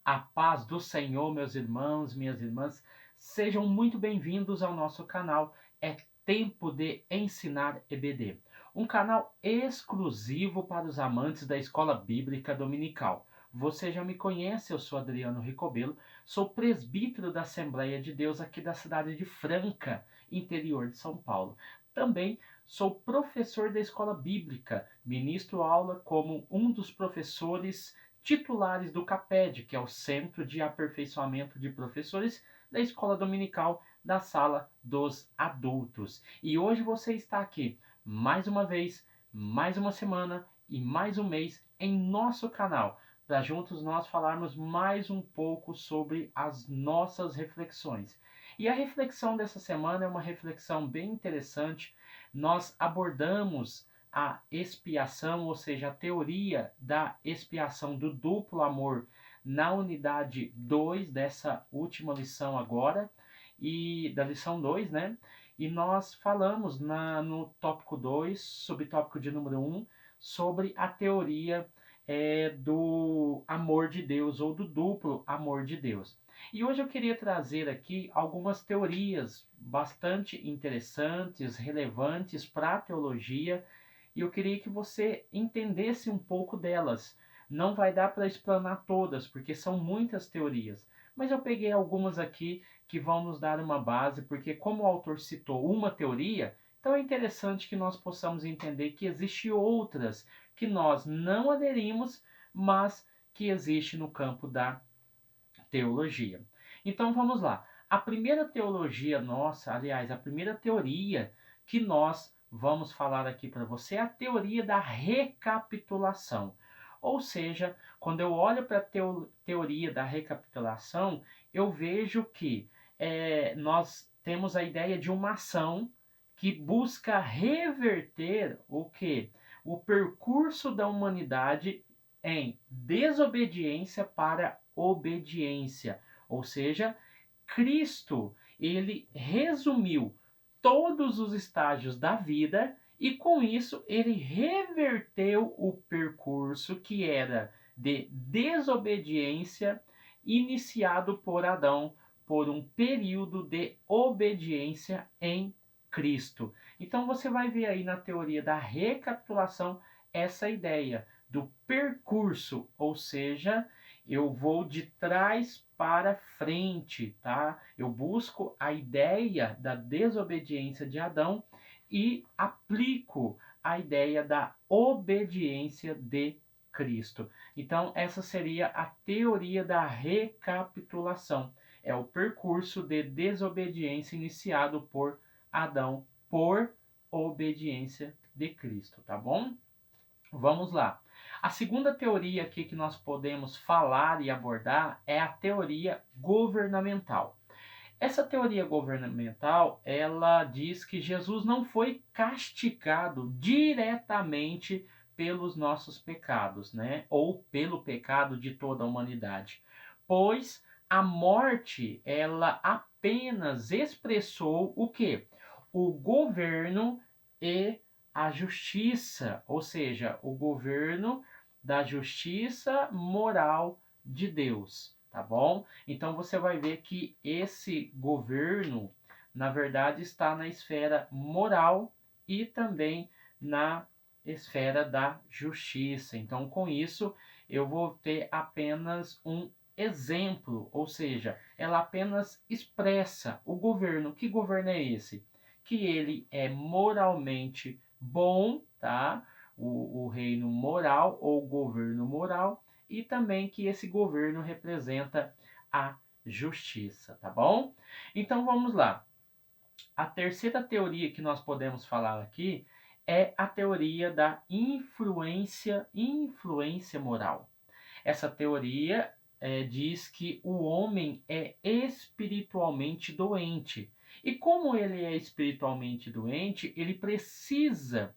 A paz do Senhor, meus irmãos, minhas irmãs, sejam muito bem-vindos ao nosso canal. É Tempo de Ensinar EBD, um canal exclusivo para os amantes da Escola Bíblica Dominical. Você já me conhece, eu sou Adriano Ricobelo, sou presbítero da Assembleia de Deus aqui da cidade de Franca, interior de São Paulo. Também sou professor da Escola Bíblica, ministro aula como um dos professores titulares do CAPED, que é o Centro de Aperfeiçoamento de Professores da Escola Dominical da Sala dos Adultos. E hoje você está aqui, mais uma vez, mais uma semana e mais um mês em nosso canal, para juntos nós falarmos mais um pouco sobre as nossas reflexões. E a reflexão dessa semana é uma reflexão bem interessante. Nós abordamos a expiação, ou seja, a teoria da expiação do duplo amor na unidade 2 dessa última lição agora, e da lição 2, né? E nós falamos no tópico 2, subtópico de número 1, sobre a teoria do amor de Deus, ou do duplo amor de Deus. E hoje eu queria trazer aqui algumas teorias bastante interessantes, relevantes para a teologia, e eu queria que você entendesse um pouco delas. Não vai dar para explanar todas, porque são muitas teorias, mas eu peguei algumas aqui que vão nos dar uma base, porque como o autor citou uma teoria, então é interessante que nós possamos entender que existem outras que nós não aderimos, mas que existe no campo da teologia. Então vamos lá. A primeira teologia nossa, aliás, a primeira teoria que nós vamos falar aqui para você é a teoria da recapitulação. Ou seja, quando eu olho para a teoria da recapitulação, eu vejo que nós temos a ideia de uma ação que busca reverter o que? O percurso da humanidade em desobediência para obediência. Ou seja, Cristo, ele resumiu todos os estágios da vida e com isso ele reverteu o percurso que era de desobediência iniciado por Adão por um período de obediência em Cristo. Então você vai ver aí na teoria da recapitulação essa ideia do percurso, ou seja, eu vou de trás para frente, tá? Eu busco a ideia da desobediência de Adão e aplico a ideia da obediência de Cristo. Então, essa seria a teoria da recapitulação. É o percurso de desobediência iniciado por Adão por obediência de Cristo, tá bom? Vamos lá. A segunda teoria aqui que nós podemos falar e abordar é a teoria governamental. Essa teoria governamental, ela diz que Jesus não foi castigado diretamente pelos nossos pecados, né? Ou pelo pecado de toda a humanidade. Pois a morte, ela apenas expressou o quê? O governo e a justiça, ou seja, o governo da justiça moral de Deus, tá bom? Então você vai ver que esse governo, na verdade, está na esfera moral e também na esfera da justiça. Então, com isso, eu vou ter apenas um exemplo, ou seja, ela apenas expressa o governo. Que governo é esse? Que ele é moralmente bom, tá? O reino moral ou governo moral, e também que esse governo representa a justiça, tá bom? Então vamos lá. A terceira teoria que nós podemos falar aqui é a teoria da influência moral. Essa teoria diz que o homem é espiritualmente doente. E como ele é espiritualmente doente, ele precisa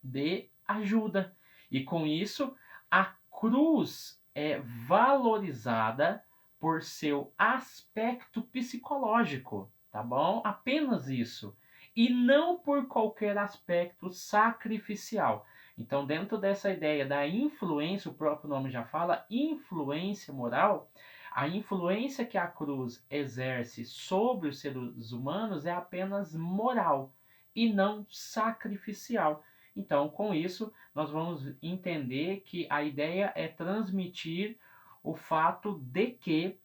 de ajuda. E com isso, a cruz é valorizada por seu aspecto psicológico, tá bom? Apenas isso. E não por qualquer aspecto sacrificial. Então, dentro dessa ideia da influência, o próprio nome já fala, influência moral, A influência que a cruz exerce sobre os seres humanos é apenas moral e não sacrificial. Então, com isso, nós vamos entender que a ideia é transmitir o fato de que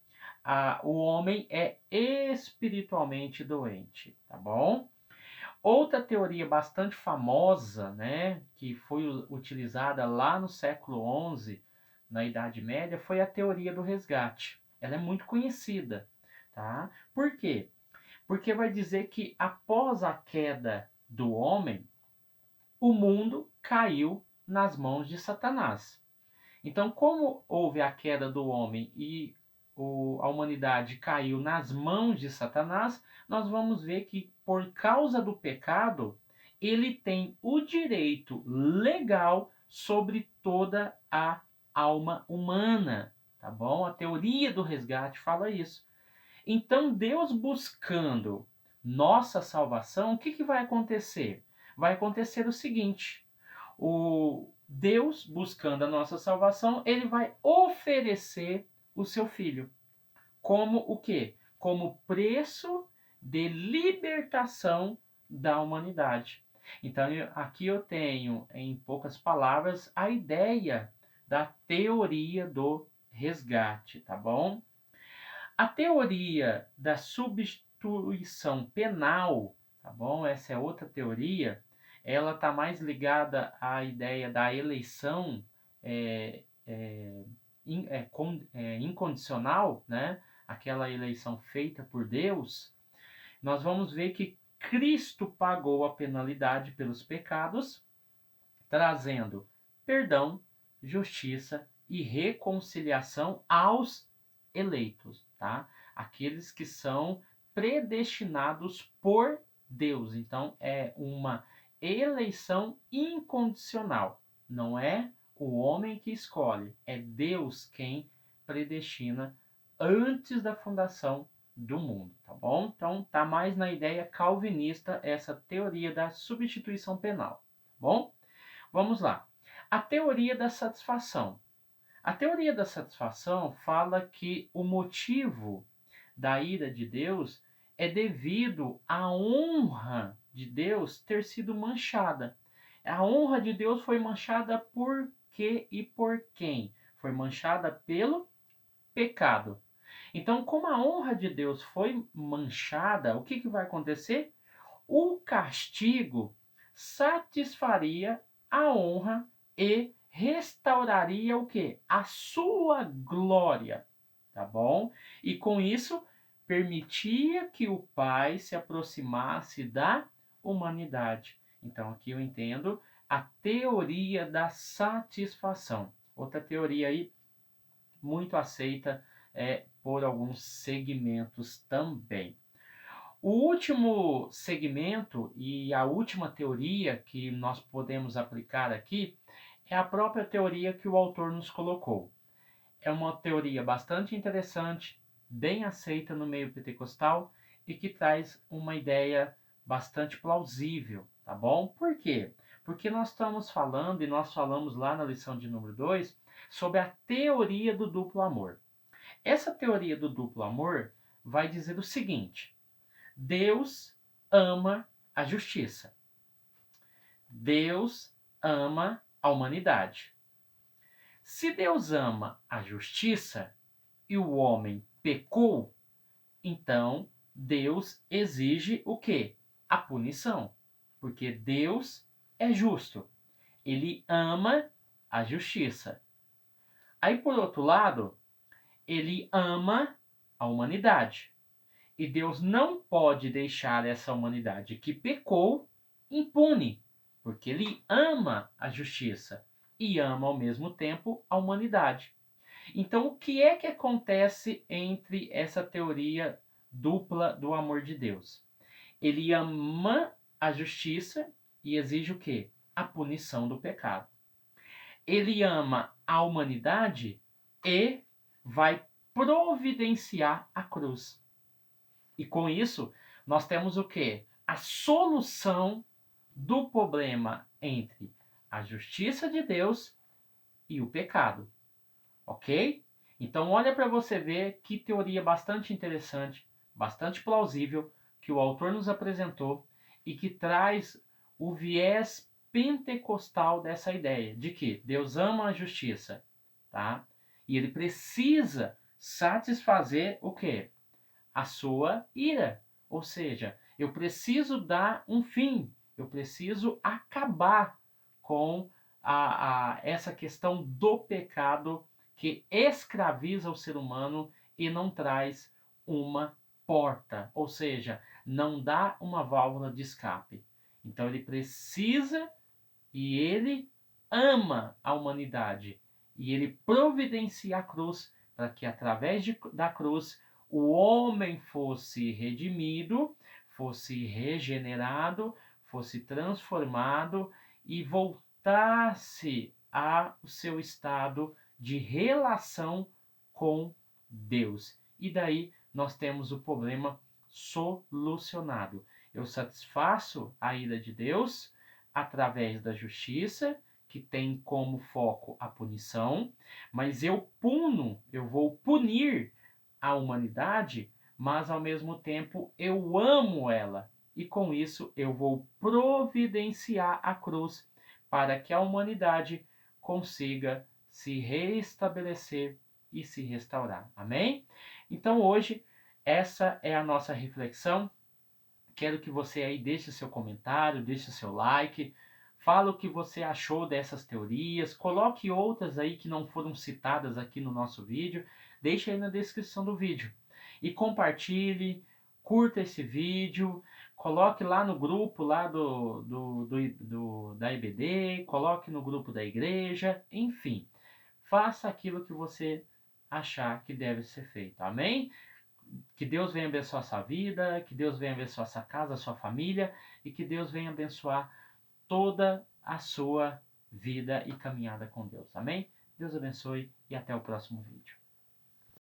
o homem é espiritualmente doente, tá bom? Outra teoria bastante famosa, né, que foi utilizada lá no século XI, na Idade Média, foi a teoria do resgate. Ela é muito conhecida, tá? Por quê? Porque vai dizer que após a queda do homem, o mundo caiu nas mãos de Satanás. Então, como houve a queda do homem e a humanidade caiu nas mãos de Satanás, nós vamos ver que, por causa do pecado, ele tem o direito legal sobre toda a alma humana, tá bom? A teoria do resgate fala isso. Então, Deus buscando nossa salvação, o que vai acontecer? Vai acontecer o seguinte: o Deus, buscando a nossa salvação, ele vai oferecer o seu filho. Como o quê? Como preço de libertação da humanidade. Então, aqui eu tenho, em poucas palavras, a ideia da teoria do resgate, tá bom? A teoria da substituição penal, tá bom? Essa é outra teoria. Ela está mais ligada à ideia da eleição é, é, incondicional, né? Aquela eleição feita por Deus. Nós vamos ver que Cristo pagou a penalidade pelos pecados, trazendo perdão, justiça e reconciliação aos eleitos, tá? Aqueles que são predestinados por Deus. Então é uma eleição incondicional. Não é o homem que escolhe, é Deus quem predestina antes da fundação do mundo, tá bom? Então tá mais na ideia calvinista essa teoria da substituição penal, tá bom? Vamos lá. A teoria da satisfação. A teoria da satisfação fala que o motivo da ira de Deus é devido à honra de Deus ter sido manchada. A honra de Deus foi manchada por quê e por quem? Foi manchada pelo pecado. Então, como a honra de Deus foi manchada, o que vai acontecer? O castigo satisfaria a honra e restauraria o quê? A sua glória, tá bom? E com isso permitia que o Pai se aproximasse da humanidade. Então aqui eu entendo a teoria da satisfação. Outra teoria aí muito aceita por alguns segmentos também. O último segmento e a última teoria que nós podemos aplicar aqui é a própria teoria que o autor nos colocou. É uma teoria bastante interessante, bem aceita no meio pentecostal e que traz uma ideia bastante plausível, tá bom? Por quê? Porque nós estamos falando, e nós falamos lá na lição de número 2, sobre a teoria do duplo amor. Essa teoria do duplo amor vai dizer o seguinte: Deus ama a justiça. Deus ama a humanidade. Se Deus ama a justiça e o homem pecou, então Deus exige o quê? A punição. Porque Deus é justo. Ele ama a justiça. Aí, por outro lado, ele ama a humanidade. E Deus não pode deixar essa humanidade que pecou impune, porque ele ama a justiça e ama ao mesmo tempo a humanidade. Então, o que é que acontece entre essa teoria dupla do amor de Deus? Ele ama a justiça e exige o quê? A punição do pecado. Ele ama a humanidade e vai providenciar a cruz. E com isso, nós temos o quê? A solução do problema entre a justiça de Deus e o pecado. Ok? Então olha para você ver que teoria bastante interessante, bastante plausível que o autor nos apresentou e que traz o viés pentecostal dessa ideia de que Deus ama a justiça, tá? E ele precisa satisfazer o quê? A sua ira. Ou seja, eu preciso dar um fim, eu preciso acabar com essa questão do pecado que escraviza o ser humano e não traz uma porta, ou seja, não dá uma válvula de escape. Então ele precisa e ele ama a humanidade e ele providencia a cruz para que através da cruz o homem fosse redimido, fosse regenerado, fosse transformado e voltasse ao seu estado de relação com Deus. E daí nós temos o problema solucionado. Eu satisfaço a ira de Deus através da justiça, que tem como foco a punição, mas eu vou punir a humanidade, mas ao mesmo tempo eu amo ela. E com isso eu vou providenciar a cruz para que a humanidade consiga se restabelecer e se restaurar. Amém? Então hoje essa é a nossa reflexão. Quero que você aí deixe seu comentário, deixe seu like, fala o que você achou dessas teorias, coloque outras aí que não foram citadas aqui no nosso vídeo, deixe aí na descrição do vídeo. E compartilhe, curta esse vídeo, coloque lá no grupo lá da EBD, coloque no grupo da igreja, enfim. Faça aquilo que você achar que deve ser feito, amém? Que Deus venha abençoar a sua vida, que Deus venha abençoar a sua casa, a sua família e que Deus venha abençoar toda a sua vida e caminhada com Deus. Amém? Deus abençoe e até o próximo vídeo.